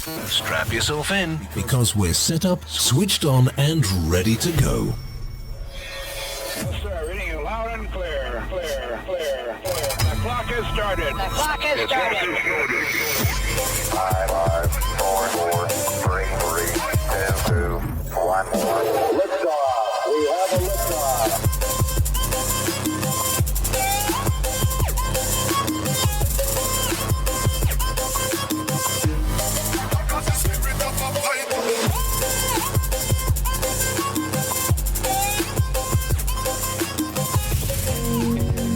Strap yourself in because we're set up, switched on, and ready to go. Yes, sir. Reading you loud and clear. Clear. The clock has started. The clock has started. 5, 4, 3, 2, 1 more. Liftoff. We have a liftoff.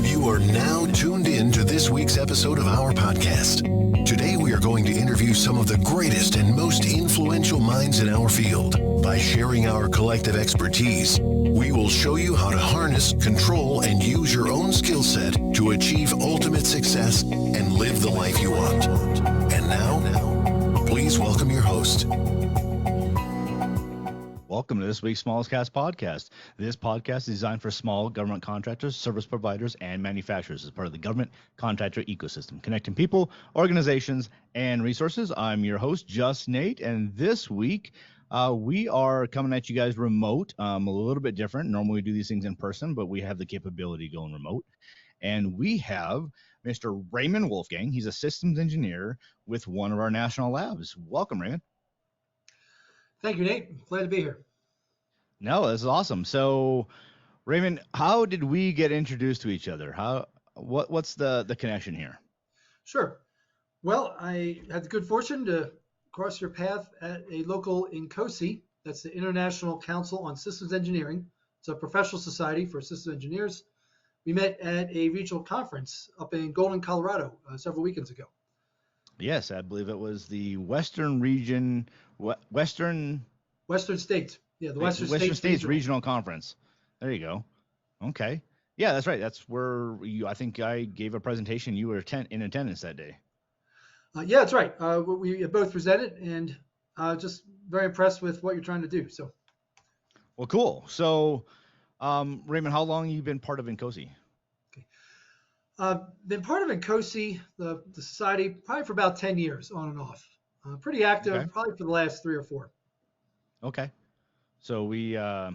You are now tuned in to this week's episode of our podcast. Today we are going to interview some of the greatest and most influential minds in our field. By sharing our collective expertise, we will show you how to harness, control, and use your own skill set to achieve ultimate success and live the life you want. And now, please welcome your host. Welcome to this week's Smallest Cast podcast. This podcast is designed for small government contractors, service providers, and manufacturers as part of the government contractor ecosystem, connecting people, organizations, and resources. I'm your host, justnate, and this week we are coming at you guys remote, a little bit different. Normally we do these things in person, but we have the capability going remote. And we have Mr. Raymond Wolfgang. He's a systems engineer with one of our national labs. Welcome, Raymond. Thank you, Nate. Glad to be here. No, this is awesome. So, Raymond, how did we get introduced to each other? What's the connection here? Sure. Well, I had the good fortune to cross your path at a local INCOSE. That's the International Council on Systems Engineering. It's a professional society for systems engineers. We met at a regional conference up in Golden, Colorado, several weekends ago. Yes, I believe it was the Western region, Western States. Yeah, the Western States Regional Conference. There you go. Okay. Yeah, that's right. That's where I think I gave a presentation. You were in attendance that day. Yeah, that's right. We both presented, and just very impressed with what you're trying to do. So. Well, cool. So, Raymond, how long have you been part of INCOSE? Been part of INCOSE, the society, probably for about 10 years, on and off. Pretty active, okay. Probably for the last 3 or 4. Okay. So we, I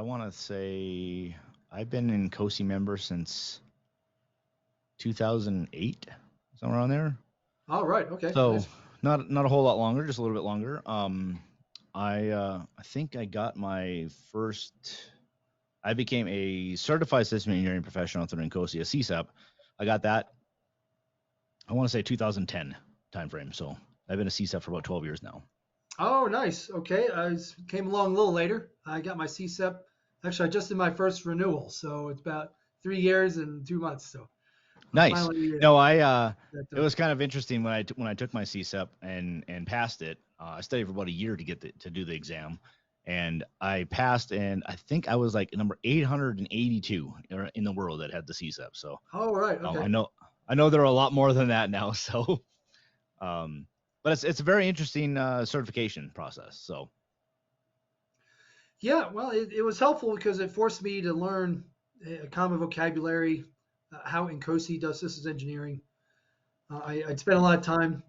want to say I've been an INCOSE member since 2008, somewhere around there. All right. Okay. So nice. not a whole lot longer, just a little bit longer. I think I got my first. I became a certified system engineering professional through INCOSE, a CSEP. I got that, I want to say 2010 timeframe. So I've been a CSEP for about 12 years now. Oh, nice. Okay. I came along a little later. I got my CSEP. Actually, I just did my first renewal. So it's about 3 years and 2 months. So nice. Finally, no, it was kind of interesting when I took my CSEP and passed it. I studied for about a year to do the exam. And I passed, and I think I was like number 882 in the world that had the CSEP. So, oh, right. Okay. I know there are a lot more than that now. So, but it's a very interesting certification process. So, yeah, well, it was helpful because it forced me to learn a common vocabulary, how INCOSE does systems engineering. I'd spent a lot of time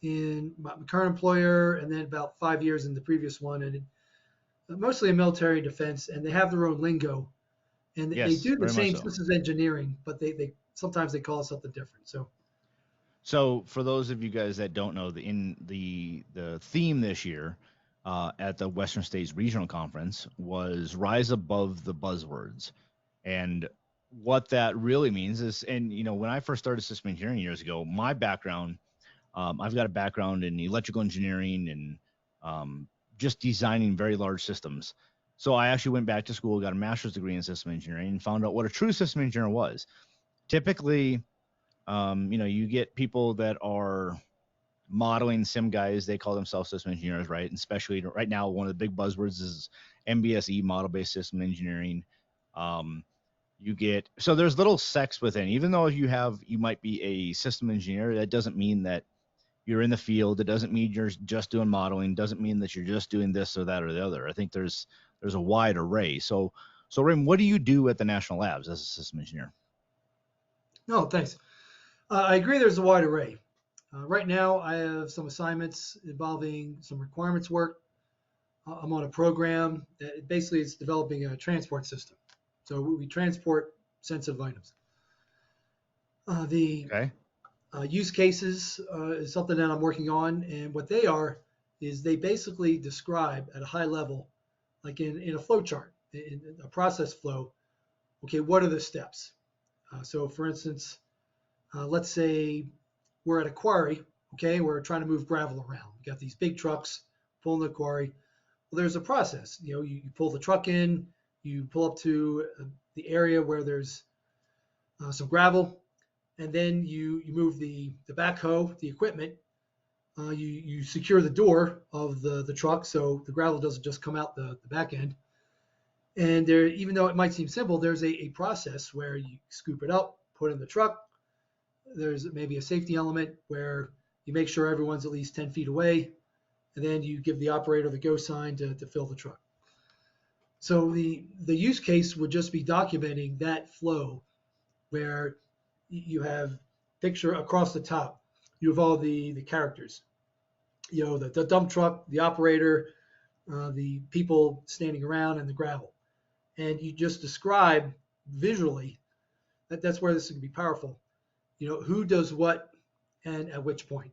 in my current employer, and then about 5 years in the previous one, and mostly in military defense, and they have their own lingo, and they do the same systems engineering, but they sometimes they call it something different. So for those of you guys that don't know, the theme this year at the Western States Regional Conference was Rise Above the Buzzwords. And what that really means is, and when I first started system engineering years ago, my background, I've got a background in electrical engineering and just designing very large systems. So I actually went back to school, got a master's degree in system engineering, and found out what a true system engineer was. Typically, you get people that are modeling sim guys. They call themselves system engineers, right? And especially right now, one of the big buzzwords is MBSE, model-based system engineering. So there's little sects within. Even though you might be a system engineer, that doesn't mean that you're in the field. It doesn't mean you're just doing modeling. Doesn't mean that you're just doing this or that or the other. I think there's a wide array. So Raymond, what do you do at the National Labs as a system engineer? No, thanks. I agree there's a wide array. Right now, I have some assignments involving some requirements work. I'm on a program that basically is developing a transport system. So we transport sensitive items. The Okay. use cases is something that I'm working on, and what they are is they basically describe at a high level, like in a flow chart, in a process flow. Okay, what are the steps? So, for instance, let's say we're at a quarry. Okay, we're trying to move gravel around. We got these big trucks pulling the quarry. Well, there's a process. You pull the truck in, you pull up to the area where there's some gravel, and then you move the backhoe, the equipment. You secure the door of the truck so the gravel doesn't just come out the back end. And there, even though it might seem simple, there's a process where you scoop it up, put it in the truck. There's maybe a safety element where you make sure everyone's at least 10 feet away, and then you give the operator the go sign to fill the truck. So the use case would just be documenting that flow where you have picture across the top. You have all the characters, the dump truck, the operator, the people standing around, and the gravel. And you just describe visually that's where this can be powerful. Who does what and at which point.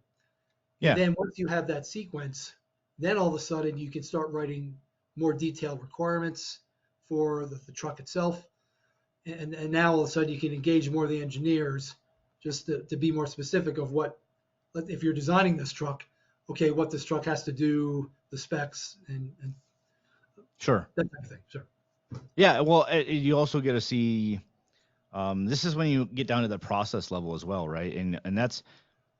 And Yeah. then once you have that sequence, then all of a sudden you can start writing more detailed requirements for the truck itself. And now all of a sudden you can engage more of the engineers just to be more specific of what, if you're designing this truck, okay, what this truck has to do, the specs, and Sure. that type of thing. Sure. Yeah. Well, you also get to see. This is when you get down to the process level as well, right? And that's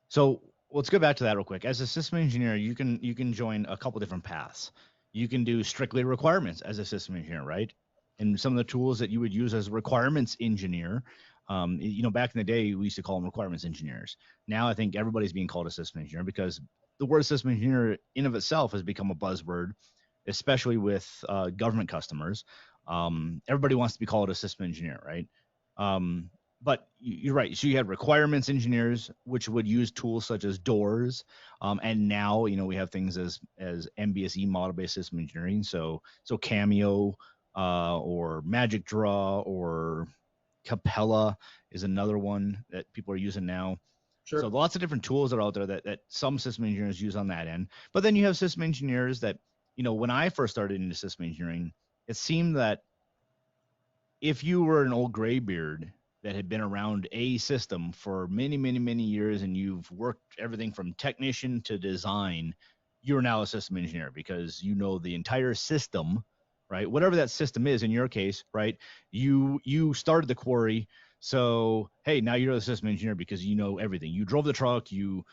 so. Let's go back to that real quick. As a system engineer, you can join a couple different paths. You can do strictly requirements as a system engineer, right? And some of the tools that you would use as a requirements engineer, back in the day, we used to call them requirements engineers. Now I think everybody's being called a system engineer because the word system engineer in of itself has become a buzzword, especially with government customers. Everybody wants to be called a system engineer, right? But you're right. So you had requirements engineers, which would use tools such as doors. And now, we have things as MBSE model-based system engineering. So Cameo or Magic Draw or Capella is another one that people are using now. Sure. So lots of different tools are out there that some system engineers use on that end. But then you have system engineers that, when I first started into system engineering, it seemed that if you were an old graybeard that had been around a system for many, many, many years and you've worked everything from technician to design, you're now a system engineer because you know the entire system, right? Whatever that system is in your case, right? You started the quarry. So, hey, now you're the system engineer because you know everything. You drove the truck, you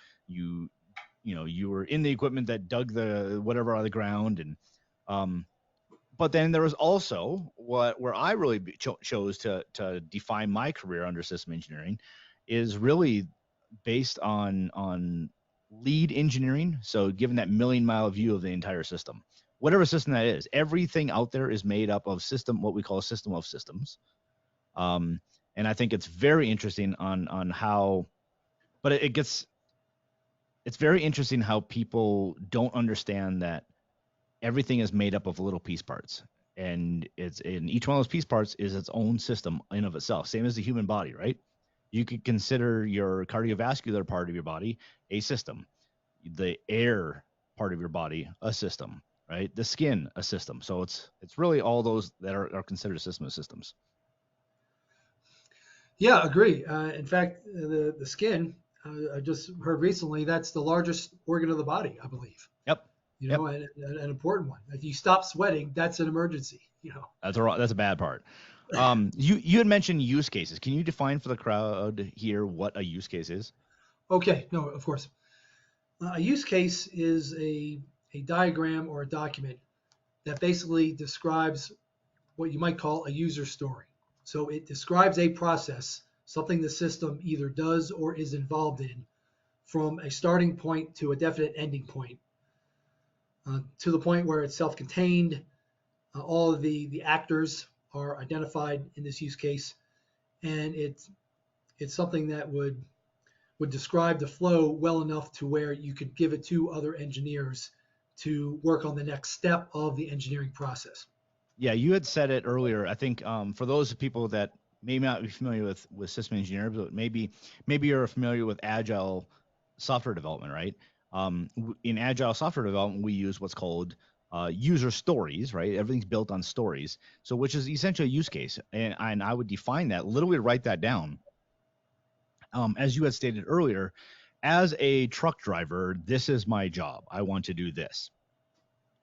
were in the equipment that dug the whatever out of the ground. And but then there was also where I really chose to define my career under system engineering is really based on lead engineering. So given that million-mile view of the entire system, whatever system that is, everything out there is made up of what we call a system of systems. And I think it's very interesting on how, but it's very interesting how people don't understand that everything is made up of little piece parts, and each one of those piece parts is its own system in of itself, same as the human body, right? You could consider your cardiovascular part of your body a system, the air part of your body a system, right? The skin a system. So it's really all those that are considered a system of systems. Yeah, agree. In fact, the skin, I just heard recently, that's the largest organ of the body, I believe. Yep. And an important one. If you stop sweating, that's an emergency. That's a bad part. You had mentioned use cases. Can you define for the crowd here what a use case is? Okay, no, of course. A use case is a diagram or a document that basically describes what you might call a user story. So it describes a process, something the system either does or is involved in, from a starting point to a definite ending point, to the point where it's self-contained. All of the actors are identified in this use case, and it's something that would would describe the flow well enough to where you could give it to other engineers to work on the next step of the engineering process. Yeah, you had said it earlier. I think for those people that may not be familiar with system engineering, but maybe you're familiar with agile software development, right? In agile software development, we use what's called user stories, right? Everything's built on stories, so which is essentially a use case, and I would define that, literally write that down. As you had stated earlier, as a truck driver, this is my job. I want to do this.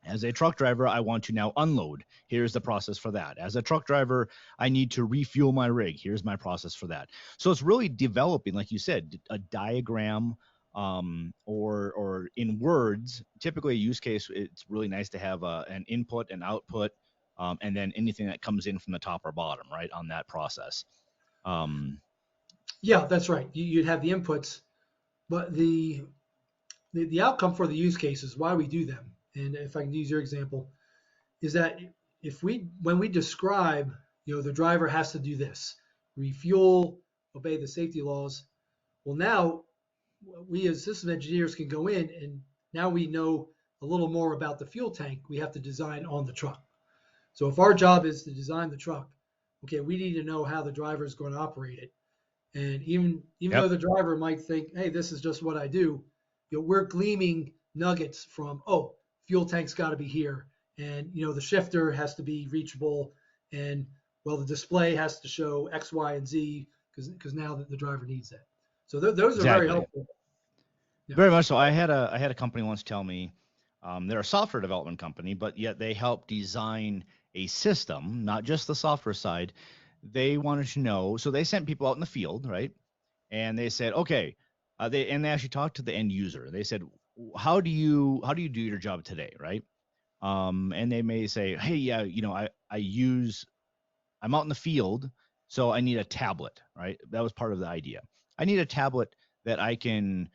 As a truck driver, I want to now unload. Here's the process for that. As a truck driver, I need to refuel my rig. Here's my process for that. So it's really developing, like you said, a diagram, or in words. Typically, a use case, it's really nice to have an input and output, and then anything that comes in from the top or bottom, right, on that process. Yeah, that's right. You'd have the inputs, but the outcome for the use cases, why we do them, and if I can use your example, is that when we describe, the driver has to do this, refuel, obey the safety laws. Well, now we as system engineers can go in and now we know a little more about the fuel tank we have to design on the truck. So if our job is to design the truck, okay, we need to know how the driver is going to operate it. And even though the driver might think, hey, this is just what I do, we're gleaming nuggets from, oh, fuel tank's got to be here, and the shifter has to be reachable, and well, the display has to show X, Y, and Z because now the driver needs that. So those are very helpful. Yeah. Very much so. I had a company once tell me, they're a software development company, but yet they help design a system, not just the software side. They wanted to know, so they sent people out in the field, right? And they said, okay, they actually talked to the end user. They said, how do you do your job today, right? And they may say, hey, yeah, I'm out in the field, so I need a tablet, right? That was part of the idea. I need a tablet that I can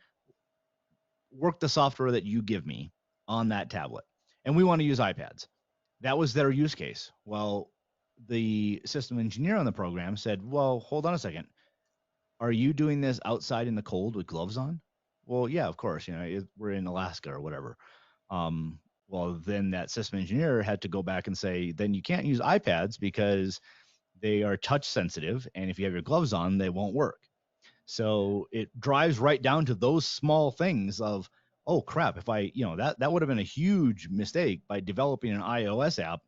work the software that you give me on that tablet. And we want to use iPads. That was their use case. Well, the system engineer on the program said, well, hold on a second. Are you doing this outside in the cold with gloves on? Well, yeah, of course. We're in Alaska or whatever. Well, then that system engineer had to go back and say, then you can't use iPads because they are touch sensitive. And if you have your gloves on, they won't work. So it drives right down to those small things of, oh crap, if that would have been a huge mistake by developing an iOS app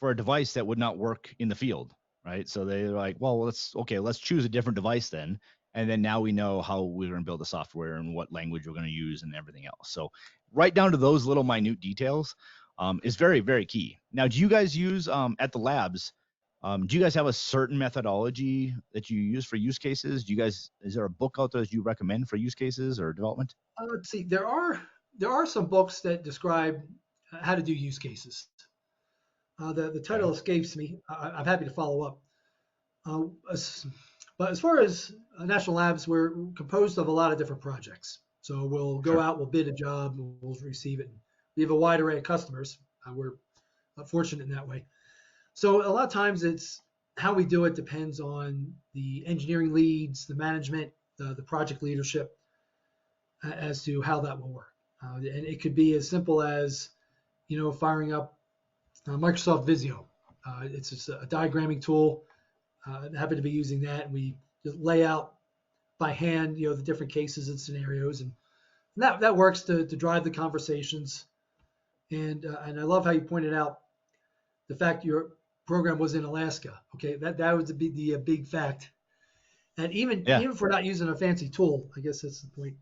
for a device that would not work in the field, right? So they're like, well, let's choose a different device then. And then now we know how we're going to build the software and what language we're going to use and everything else. So right down to those little minute details is very, very key. Now, do you guys use at the labs, do you guys have a certain methodology that you use for use cases? Is there a book out there that you recommend for use cases or development? Let's see. There are some books that describe how to do use cases. The title escapes me. I'm happy to follow up. But as far as National Labs, we're composed of a lot of different projects. So we'll go out, we'll bid a job, we'll receive it. We have a wide array of customers. We're fortunate in that way. So a lot of times it's how we do it depends on the engineering leads, the management, the project leadership as to how that will work. And it could be as simple as, firing up Microsoft Visio. It's just a diagramming tool. I happen to be using that, and we just lay out by hand, the different cases and scenarios, and that works to drive the conversations. And I love how you pointed out the fact your program was in Alaska. Okay, that was the big fact. And even if we're not using a fancy tool, I guess that's the point.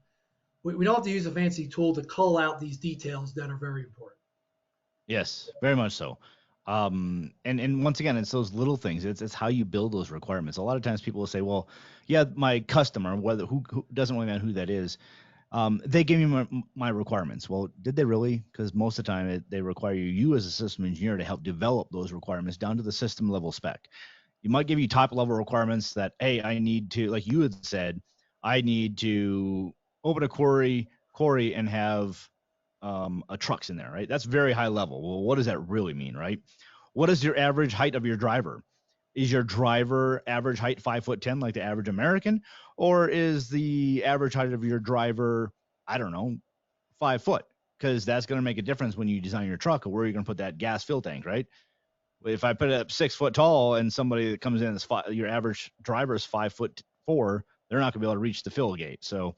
We don't have to use a fancy tool to call out these details that are very important. Yes, very much so. And once again, it's those little things. It's how you build those requirements. A lot of times people will say, well, yeah, my customer, who doesn't really matter who that is, they gave me my requirements. Well, did they really? Because most of the time they require you as a system engineer to help develop those requirements down to the system level spec. You might give you top level requirements that, hey, I need to, like you had said, I need to open a quarry and have a trucks in there, right? That's very high level. Well, what does that really mean, right? What is your average height of your driver? is your driver average height 5'10", like the average American, or is the average height of your driver, I don't know, 5 foot? Because that's going to make a difference when you design your truck or where you're going to put that gas fill tank, right? If I put it up 6 foot tall and somebody that comes in is your average driver is 5'4", they're not going to be able to reach the fill gate. So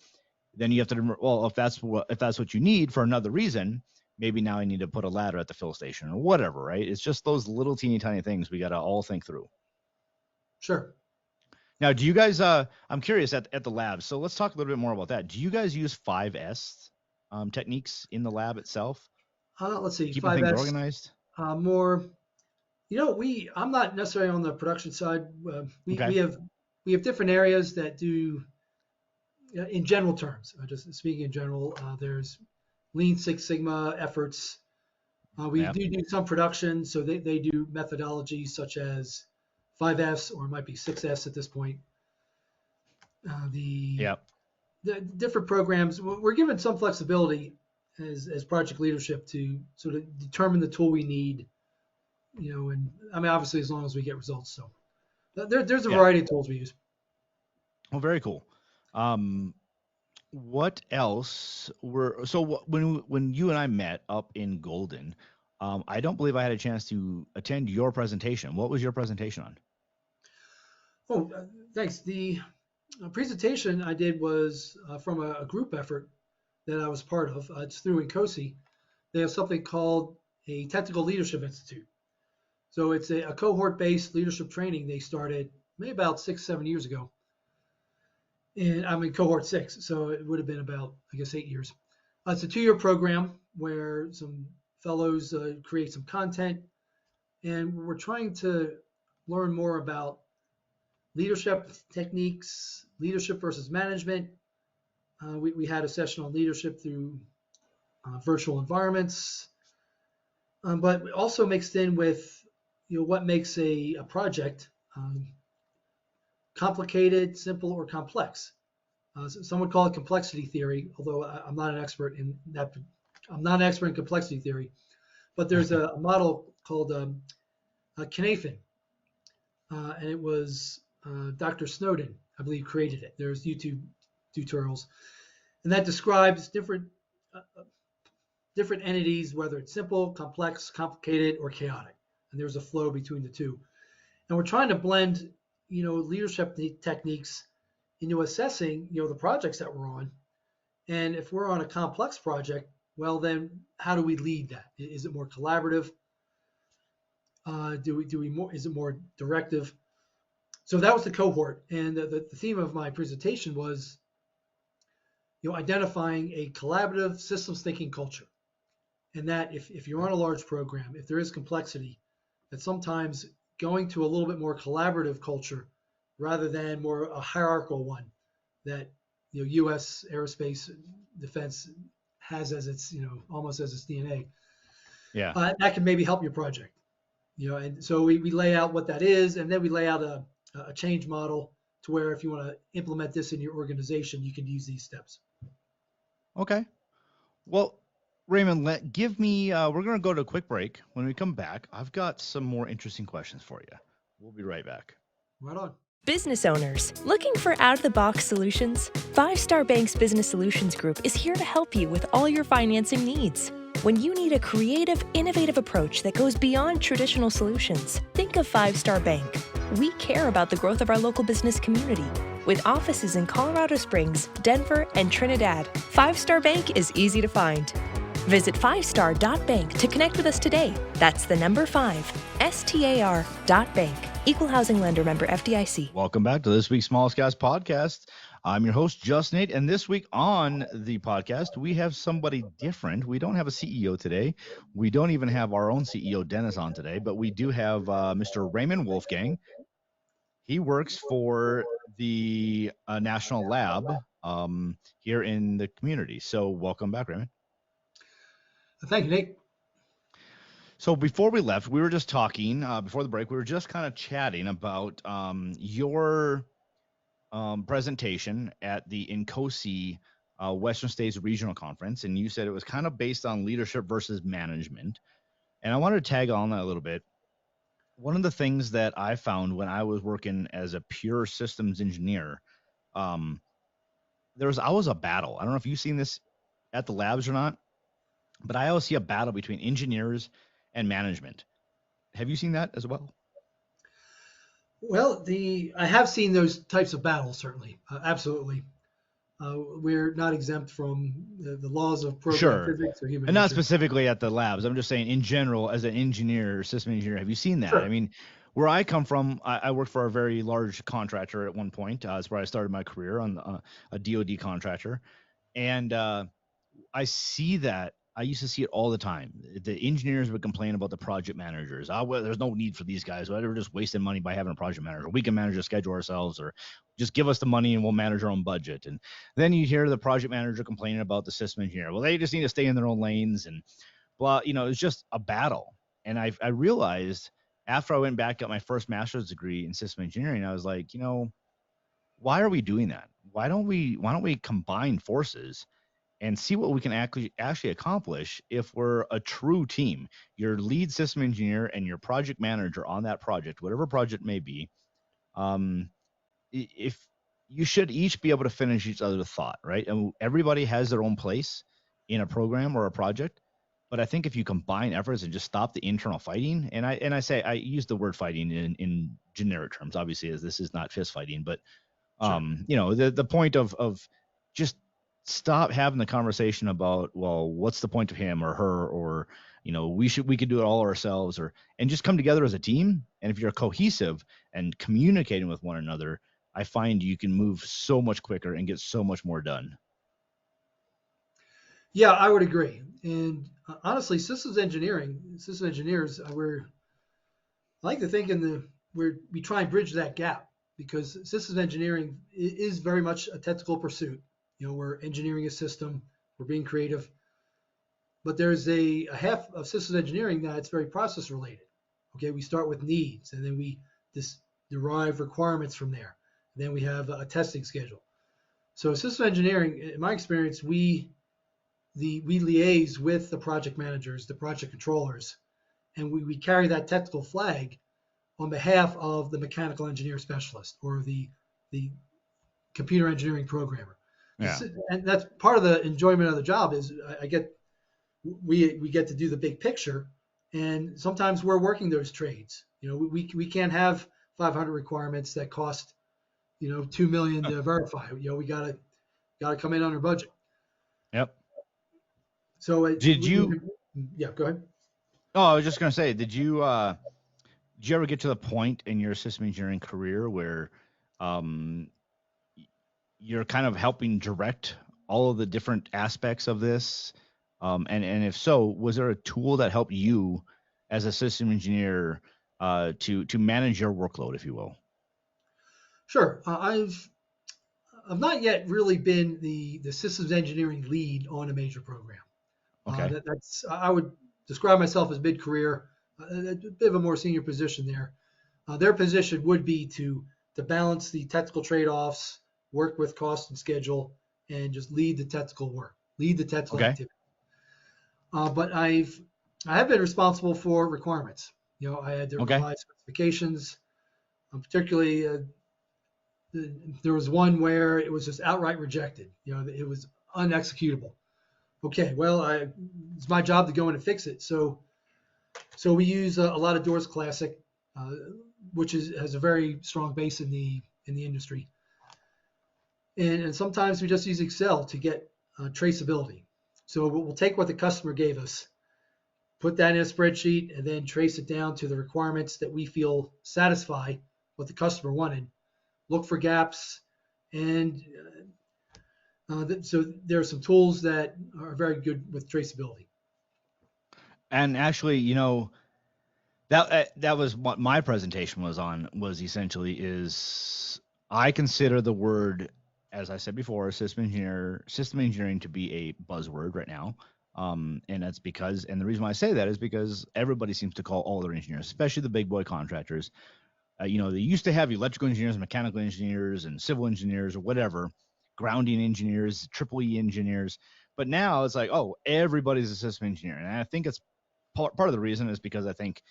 then you have to, well, if that's what you need for another reason, maybe now I need to put a ladder at the fill station or whatever, right? It's just those little teeny tiny things we got to all think through. Sure. Now, do you guys, I'm curious at the lab. So let's talk a little bit more about that. Do you guys use 5S techniques in the lab itself? Let's see. Keeping 5S, things organized? more, I'm not necessarily on the production side. Okay. We have different areas that do, in general terms, just speaking in general, there's Lean Six Sigma efforts. We do some production, so they do methodologies such as 5S, or it might be 6S at this point. The different programs, we're given some flexibility as project leadership to sort of determine the tool we need, and I mean, obviously, as long as we get results. So there's a variety of tools we use. Well, very cool. What else when you and I met up in Golden, I don't believe I had a chance to attend your presentation. What was your presentation on? Oh, thanks. The presentation I did was from a group effort that I was part of. It's through INCOSE. They have something called a Technical Leadership Institute. So it's a cohort-based leadership training they started maybe about 6-7 years ago. And I'm in cohort 6, so it would have been about, I guess, 8 years. It's a 2-year program where some fellows create some content, and we're trying to learn more about leadership techniques, leadership versus management. We had a session on leadership through virtual environments, but also mixed in with what makes a project complicated, simple, or complex. Some would call it complexity theory, although I'm not an expert in that. I'm not an expert in complexity theory, but there's a model called Knafin, and it was Dr. Snowden, I believe, created it. There's YouTube tutorials, and that describes different entities, whether it's simple, complex, complicated, or chaotic. And there's a flow between the two. And we're trying to blend, leadership techniques into assessing, the projects that we're on. And if we're on a complex project, well, then how do we lead that? Is it more collaborative? Is it more directive? So that was the cohort. And the theme of my presentation was, identifying a collaborative systems thinking culture. And that if you're on a large program, if there is complexity, that sometimes going to a little bit more collaborative culture rather than more a hierarchical one that U.S. aerospace defense has as its almost as its DNA. Yeah, that can maybe help your project. And so we lay out what that is, and then we lay out a change model to where if you want to implement this in your organization, you can use these steps. Okay. Well, Raymond, give me. We're going to go to a quick break. When we come back, I've got some more interesting questions for you. We'll be right back. Right on. Business owners, looking for out-of-the-box solutions? 5 Star Bank's Business Solutions Group is here to help you with all your financing needs. When you need a creative, innovative approach that goes beyond traditional solutions, think of 5 Star Bank. We care about the growth of our local business community. With offices in Colorado Springs, Denver, and Trinidad, 5 Star Bank is easy to find. Visit 5star.bank to connect with us today. That's the number 5, STAR.bank. Equal housing lender, member FDIC. Welcome back to this week's Smallest Gas Podcast. I'm your host, justnate, and this week on the podcast, we have somebody different. We don't have a CEO today. We don't even have our own CEO, Dennis, on today, but we do have Mr. Raymond Wolfgang. He works for the National Lab here in the community. So welcome back, Raymond. Thank you, Nate. So before we left, we were just talking, before the break, we were just kind of chatting about your presentation at the INCOSE Western States Regional Conference, and you said it was kind of based on leadership versus management. And I wanted to tag on that a little bit. one of the things that I found when I was working as a pure systems engineer, um, there was always a battle. I don't know if you've seen this at the labs or not, but I always see a battle between engineers and management. Have you seen that as well? Well, I have seen those types of battles, certainly. Absolutely. We're not exempt from the laws of program Sure. physics or human And not nature. specifically at the labs. I'm just saying in general, as an engineer, system engineer, have you seen that? I Sure. mean, where I come from, I worked for a very large contractor at one point. That's where I started my career on a DoD contractor. And I see that. I used to see it all the time. The engineers would complain about the project managers. Oh, well, there's no need for these guys. Well, they're just wasting money by having a project manager. We can manage the schedule ourselves, or just give us the money and we'll manage our own budget. And then you hear the project manager complaining about the system engineer. Well, they just need to stay in their own lanes and blah. It's just a battle. And I realized after I went back got my first master's degree in system engineering, I was like, why are we doing that? Why don't we combine forces and see what we can actually accomplish if we're a true team? Your lead system engineer and your project manager on that project, whatever project may be, um, if you should each be able to finish each other's thought, right? And everybody has their own place in a program or a project. But I think if you combine efforts and just stop the internal fighting, and I say I use the word fighting in generic terms, obviously, as this is not fist fighting, but Sure. the point of just stop having the conversation about, well, what's the point of him or her, or we could do it all ourselves, and just come together as a team. And if you're cohesive and communicating with one another, I find you can move so much quicker and get so much more done. Yeah, I would agree. And honestly, system engineers, I like to think we try and bridge that gap because systems engineering is very much a technical pursuit. We're engineering a system, we're being creative, but there's a half of systems engineering that's very process related. Okay, we start with needs, and then we derive requirements from there. And then we have a testing schedule. So system engineering, in my experience, we liaise with the project managers, the project controllers, and we carry that technical flag on behalf of the mechanical engineer specialist or the computer engineering programmer. Yeah. And that's part of the enjoyment of the job is we get to do the big picture, and sometimes we're working those trades. We can't have 500 requirements that cost 2 million to verify. We gotta come in under budget. Yep. So Did you? yeah, go ahead. Oh, I was just gonna say, did you ever get to the point in your system engineering career where um, you're kind of helping direct all of the different aspects of this? And if so, was there a tool that helped you as a system engineer to manage your workload, if you will? Sure. I've not yet really been the systems engineering lead on a major program. Okay. That's I would describe myself as mid-career, a bit of a more senior position there. Their position would be to balance the technical trade-offs, work with cost and schedule, and just lead the technical work, lead the technical Okay. activity. But I have been responsible for requirements. I had to Okay. revise specifications, particularly there was one where it was just outright rejected. It was unexecutable. Okay, well, it's my job to go in and fix it. So we use a lot of Doors Classic, uh, which has a very strong base in the industry. And sometimes we just use Excel to get traceability. So we'll take what the customer gave us, put that in a spreadsheet, and then trace it down to the requirements that we feel satisfy what the customer wanted. Look for gaps, and so there are some tools that are very good with traceability. And actually, that was what my presentation was essentially is I consider the word, as I said before, system engineering to be a buzzword right now. And that's because, and the reason why I say that is because everybody seems to call all their engineers, especially the big boy contractors. They used to have electrical engineers, mechanical engineers, and civil engineers or whatever, grounding engineers, triple E engineers. But now it's like, oh, everybody's a system engineer. And I think it's part of the reason is because I think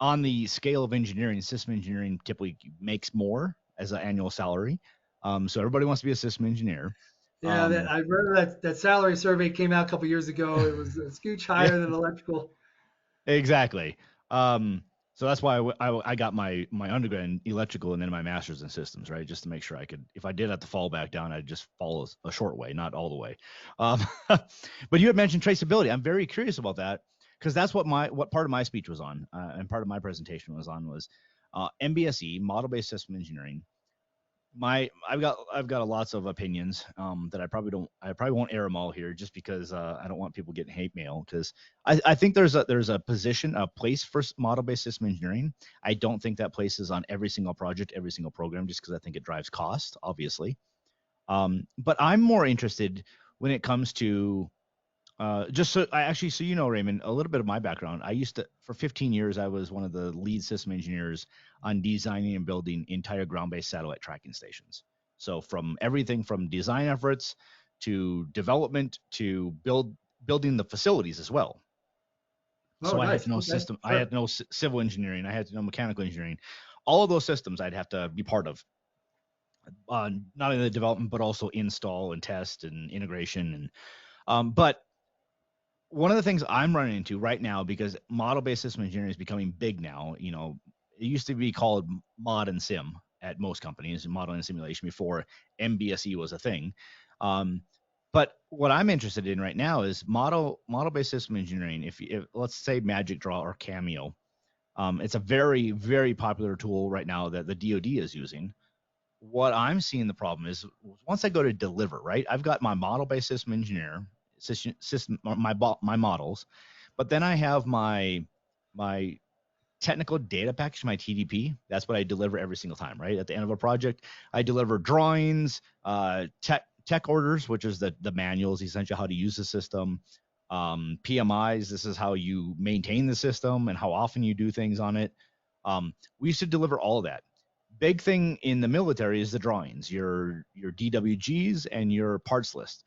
on the scale of engineering, system engineering typically makes more as an annual salary. So everybody wants to be a system engineer. Yeah, I remember that salary survey came out a couple years ago. It was a scooch Yeah, higher than electrical. exactly. So that's why I got my undergrad in electrical and then my master's in systems, right? Just to make sure I could, if I did have to fall back down, I'd just follow a short way, not all the way. Um, but you had mentioned traceability. I'm very curious about that because that's what part of my speech was on, and part of my presentation was MBSE, model-based system engineering. I've got lots of opinions that I probably won't air them all here just because I don't want people getting hate mail, because I think there's a place for model based system engineering. I don't think that place is on every single project, every single program, just because I think it drives cost, obviously. But I'm more interested when it comes to just so I actually, so Raymond, a little bit of my background. I used to, for 15 years, I was one of the lead system engineers on designing and building entire ground-based satellite tracking stations. So from everything from design efforts to development to building the facilities as well. Oh, So I had nice. to know Okay, system, I sure. had to know civil engineering, I had to know mechanical engineering. All of those systems I'd have to be part of, not only the development but also install and test and integration and but one of the things I'm running into right now, because model-based system engineering is becoming big now, it used to be called mod and sim at most companies, model and simulation, before MBSE was a thing. But what I'm interested in right now is model-based system engineering. If let's say Magic Draw or Cameo, it's a very, very popular tool right now that the DoD is using. What I'm seeing the problem is once I go to deliver, right? I've got my model-based system engineer, system my models, but then I have my technical data package, my TDP. That's what I deliver every single time, right? At the end of a project, I deliver drawings, tech orders, which is the manuals, essentially how to use the system. PMIs, this is how you maintain the system and how often you do things on it. We used to deliver all of that. Big thing in the military is the drawings, your DWGs and your parts list,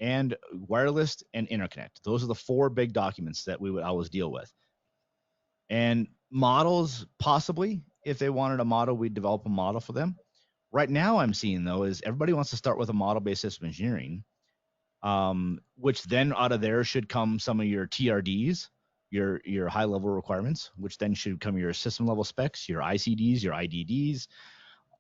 and wireless and interconnect. Those are the four big documents that we would always deal with. And models, possibly, if they wanted a model, we'd develop a model for them. Right now, I'm seeing though is everybody wants to start with a model-based system engineering, which then out of there should come some of your TRDs, your high-level requirements, which then should come your system-level specs, your ICDs, your IDDs.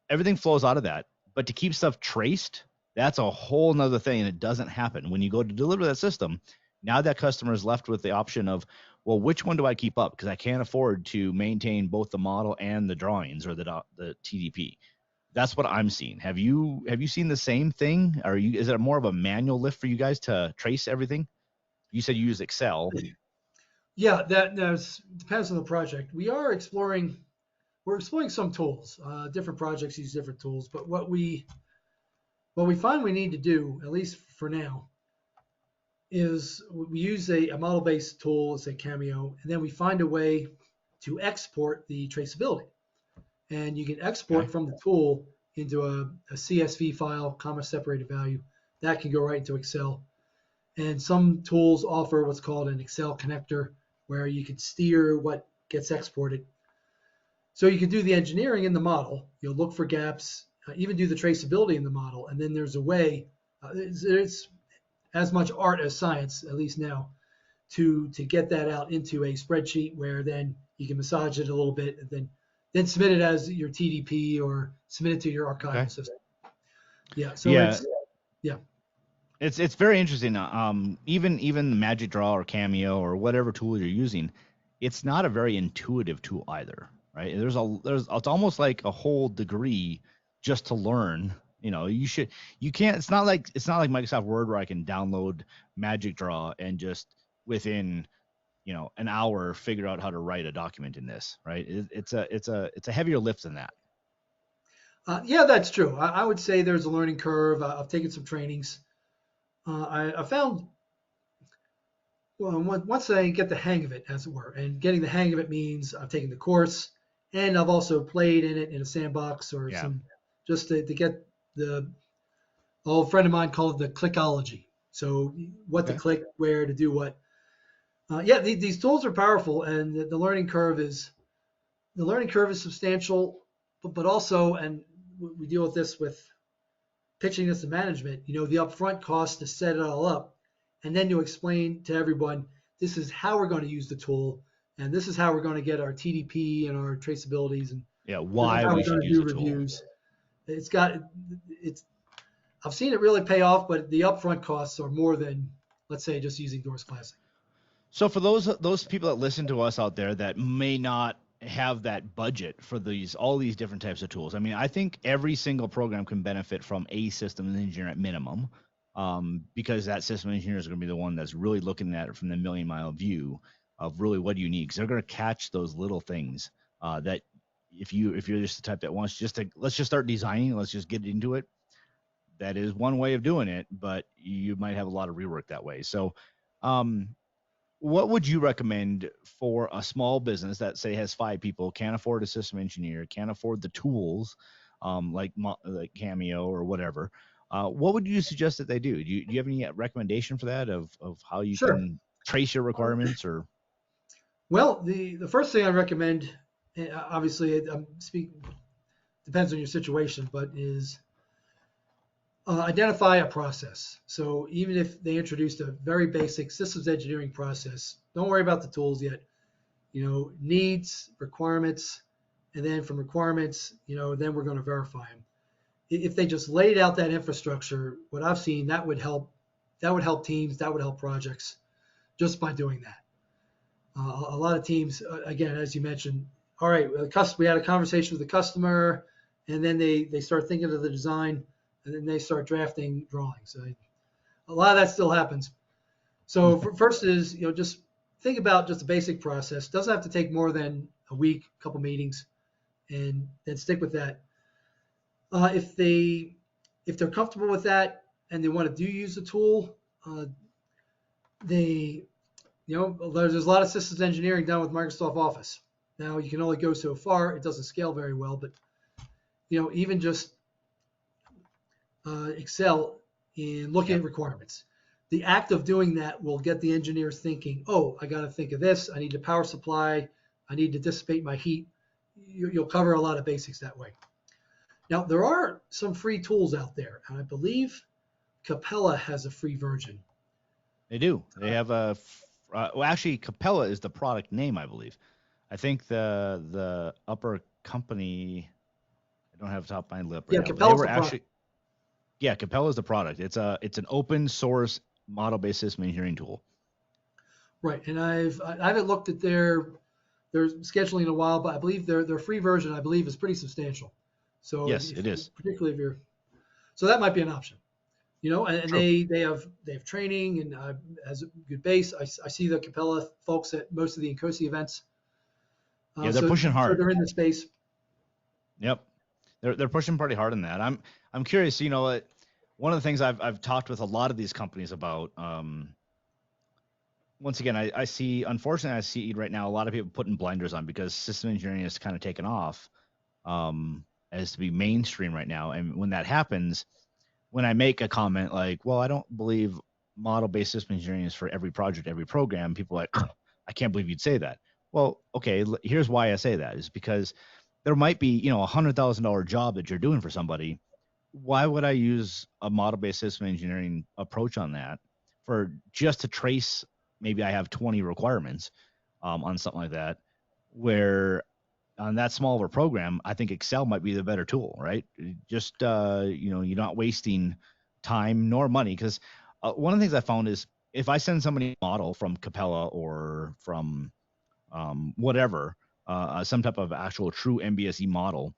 Everything flows out of that. But to keep stuff traced, that's a whole nother thing, and it doesn't happen. When you go to deliver that system, now that customer is left with the option of, well, which one do I keep up? Because I can't afford to maintain both the model and the drawings or the TDP. That's what I'm seeing. Have you seen the same thing? Is it more of a manual lift for you guys to trace everything? You said you use Excel. Yeah, that depends on the project. We're exploring some tools. Different projects use different tools, but what we find we need to do, at least for now, is we use a model-based tool, say Cameo, and then we find a way to export the traceability. And you can export Okay. from the tool into a CSV file, comma separated value. That can go right into Excel. And some tools offer what's called an Excel connector, where you can steer what gets exported. So you can do the engineering in the model. You'll look for gaps, even do the traceability in the model. And then there's a way, it's as much art as science, at least now, to get that out into a spreadsheet where then you can massage it a little bit and then submit it as your TDP or submit it to your archival Okay. system. Yeah. So Yeah. yeah. It's very interesting. Even the Magic Draw or Cameo or whatever tool you're using, it's not a very intuitive tool either, right? It's almost like a whole degree just to learn. You can't. It's not like Microsoft Word where I can download Magic Draw and just within an hour figure out how to write a document in this, right? It's a heavier lift than that. Yeah, that's true. I would say there's a learning curve. I've taken some trainings. I found, well, once I get the hang of it, as it were, and getting the hang of it means I've taken the course and I've also played in it in a sandbox or Yeah. some, just to get an old friend of mine called it the clickology. So what to Okay. click, where to do what. Yeah, these tools are powerful, and the learning curve is substantial, but also, and we deal with this with pitching this to management. The upfront cost to set it all up, and then to explain to everyone, this is how we're going to use the tool, and this is how we're going to get our TDP and our traceabilities, and Yeah, this is why how we we're going should to use do the tool. reviews. It's I've seen it really pay off, but the upfront costs are more than, let's say, just using Doors Classic. So for those people that listen to us out there that may not have that budget for all these different types of tools, I mean, I think every single program can benefit from a systems engineer at minimum, because that system engineer is going to be the one that's really looking at it from the million-mile view of really what do you need, because they're going to catch those little things that if you're just the type that wants let's just start designing, let's just get into it. That is one way of doing it, but you might have a lot of rework that way. So, what would you recommend for a small business that say has 5 people, can't afford a system engineer, can't afford the tools, like Cameo or whatever? What would you suggest that they do? Do you have any recommendation for that of how you Sure. can trace your requirements or? Well, the first thing I recommend, obviously, depends on your situation, but is identify a process. So even if they introduced a very basic systems engineering process, don't worry about the tools yet. Needs, requirements, and then from requirements, then we're going to verify them. If they just laid out that infrastructure, what I've seen, that would help teams, that would help projects just by doing that. A lot of teams, again, as you mentioned, all right, we had a conversation with the customer, and then they start thinking of the design, and then they start drafting drawings. A lot of that still happens. So first is, just think about just a basic process. Doesn't have to take more than a week, a couple meetings, and then stick with that. If they're comfortable with that and they want to use the tool, there's a lot of systems engineering done with Microsoft Office. Now you can only go so far. It doesn't scale very well, but even just Excel in looking at requirements. The act of doing that will get the engineers thinking, oh, I got to think of this. I need a power supply. I need to dissipate my heat. You'll cover a lot of basics that way. Now, there are some free tools out there, and I believe Capella has a free version. They do. They have actually, Capella is the product name, I believe. I think the upper company, I don't have the top of my lip right now. Capella's They were the actually, product. yeah, Capella is the product. It's an open source model-based system engineering tool. Right, and I haven't looked at their scheduling in a while, but I believe their free version, I believe, is pretty substantial. So Yes, it is. Particularly so that might be an option. And True. they have training and has a good base. I see the Capella folks at most of the Incosi events. Yeah, they're pushing hard. So they're in the space. Yep, they're pushing pretty hard on that. I'm curious. One of the things I've talked with a lot of these companies about. Once again, I see, unfortunately, I see right now a lot of people putting blinders on because system engineering has kind of taken off as to be mainstream right now. And when that happens, when I make a comment like, well, I don't believe model-based system engineering is for every project, every program, people are like, I can't believe you'd say that. Well, okay, here's why I say that is because there might be, $100,000 job that you're doing for somebody. Why would I use a model-based system engineering approach on that for just to trace? Maybe I have 20 requirements on something like that, where on that small of a program, I think Excel might be the better tool, right? Just, you're not wasting time nor money. Because one of the things I found is if I send somebody a model from Capella or from whatever, some type of actual true MBSE model,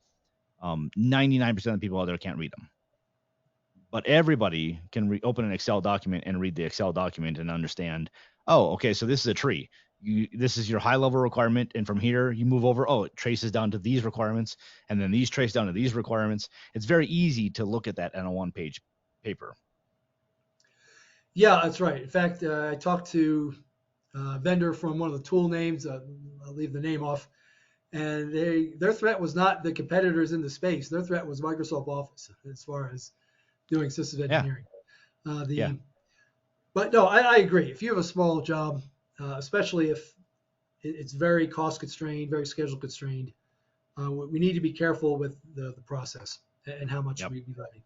99% of the people out there can't read them. But everybody can open an Excel document and read the Excel document and understand, oh, okay, so this is a tree. This is your high-level requirement, and from here you move over, oh, it traces down to these requirements, and then these trace down to these requirements. It's very easy to look at that on a one-page paper. Yeah, that's right. In fact, I talked to a vendor from one of the tool names. I'll leave the name off. And their threat was not the competitors in the space. Their threat was Microsoft Office as far as doing systems engineering. But no, I agree. If you have a small job, especially if it's very cost constrained, very schedule constrained. We need to be careful with the process and how much we letting.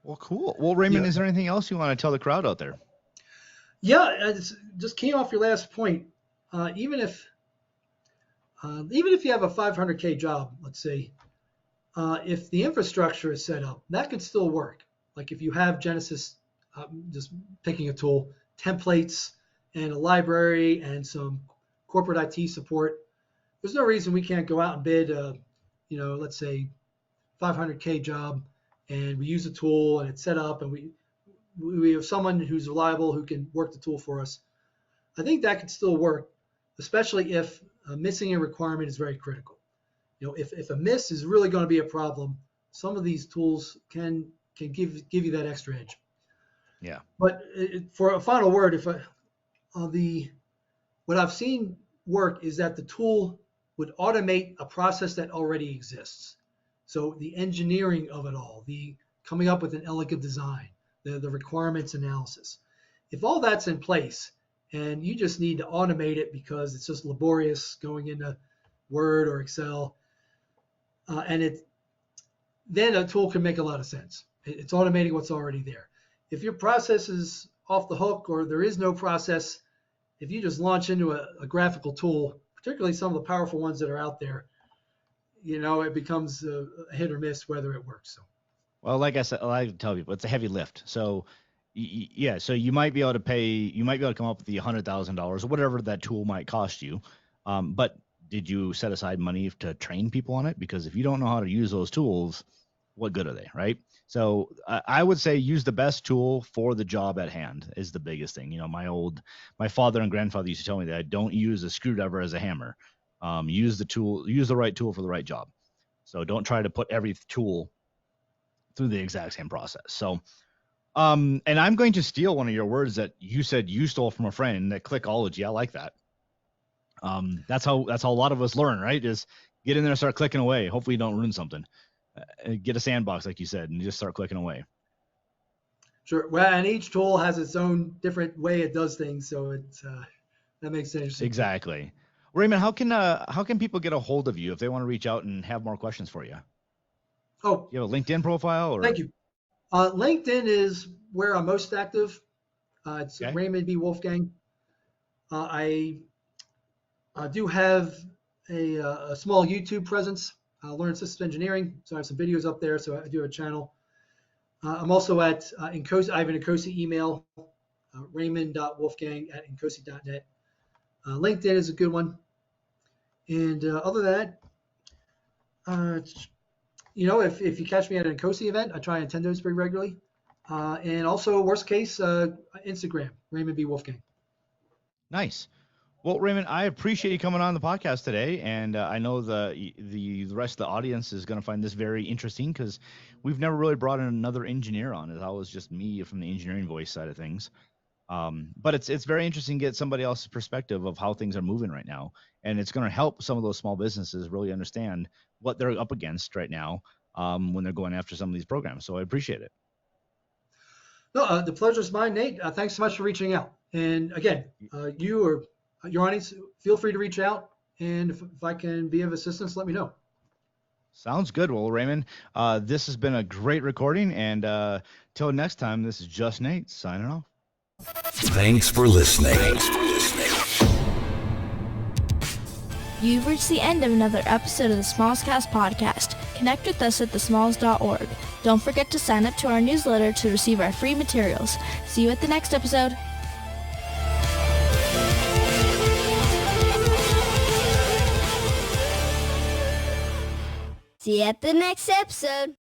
Well, cool. Well, Raymond, Yeah. is there anything else you want to tell the crowd out there? Yeah, just keying off your last point. Even if you have a 500K job, let's say, if the infrastructure is set up, that could still work. Like if you have Genesis, just picking a tool, templates and a library and some corporate IT support, there's no reason we can't go out and bid, let's say 500K job, and we use a tool and it's set up and we have someone who's reliable who can work the tool for us. I think that could still work, especially if missing a requirement is very critical. If a miss is really going to be a problem, some of these tools can give you that extra edge. Yeah. But for a final word, what I've seen work is that the tool would automate a process that already exists. So the engineering of it all, the coming up with an elegant design, the requirements analysis. If all that's in place and you just need to automate it because it's just laborious going into Word or Excel, then a tool can make a lot of sense. It's automating what's already there. If your process is off the hook or there is no process, if you just launch into a graphical tool, particularly some of the powerful ones that are out there, it becomes a hit or miss whether it works. So. Well, like I said, I like to tell people it's a heavy lift. So, yeah, so you might be able to come up with the $100,000 or whatever that tool might cost you. But did you set aside money to train people on it? Because if you don't know how to use those tools, what good are they, right? So I would say use the best tool for the job at hand is the biggest thing. My father and grandfather used to tell me that don't use a screwdriver as a hammer. Use the right tool for the right job. So don't try to put every tool through the exact same process. So, and I'm going to steal one of your words that you said you stole from a friend, that clickology. I like that. That's how a lot of us learn, right? Is get in there and start clicking away. Hopefully you don't ruin something. Get a sandbox, like you said, and just start clicking away. Sure. Well, and each tool has its own different way it does things, so that makes sense. Exactly. Raymond, how can people get a hold of you if they want to reach out and have more questions for you? Oh, you have a LinkedIn profile? Or? Thank you. LinkedIn is where I'm most active. It's Okay. Raymond B. Wolfgang. I do have a small YouTube presence. Learn Systems Engineering, so I have some videos up there. So I do have a channel. I'm also at Incosi. I have an Incosi email, raymond.wolfgang@incosi.net. LinkedIn is a good one. And other than that, if you catch me at an Incosi event, I try and attend those pretty regularly. And also, worst case, Instagram, Raymond B. Wolfgang. Nice. Well, Raymond, I appreciate you coming on the podcast today, and I know the rest of the audience is going to find this very interesting because we've never really brought in another engineer on. It's always just me from the engineering voice side of things. But it's very interesting to get somebody else's perspective of how things are moving right now, and it's going to help some of those small businesses really understand what they're up against right now when they're going after some of these programs. So I appreciate it. No, the pleasure's mine, Nate. Thanks so much for reaching out. And again, you or your audience, feel free to reach out. And if I can be of assistance, let me know. Sounds good. Well, Raymond, this has been a great recording. And till next time, this is Just Nate signing off. Thanks for listening. You've reached the end of another episode of the Smallscast podcast. Connect with us at thesmalls.org. Don't forget to sign up to our newsletter to receive our free materials. See you at the next episode. See you at the next episode.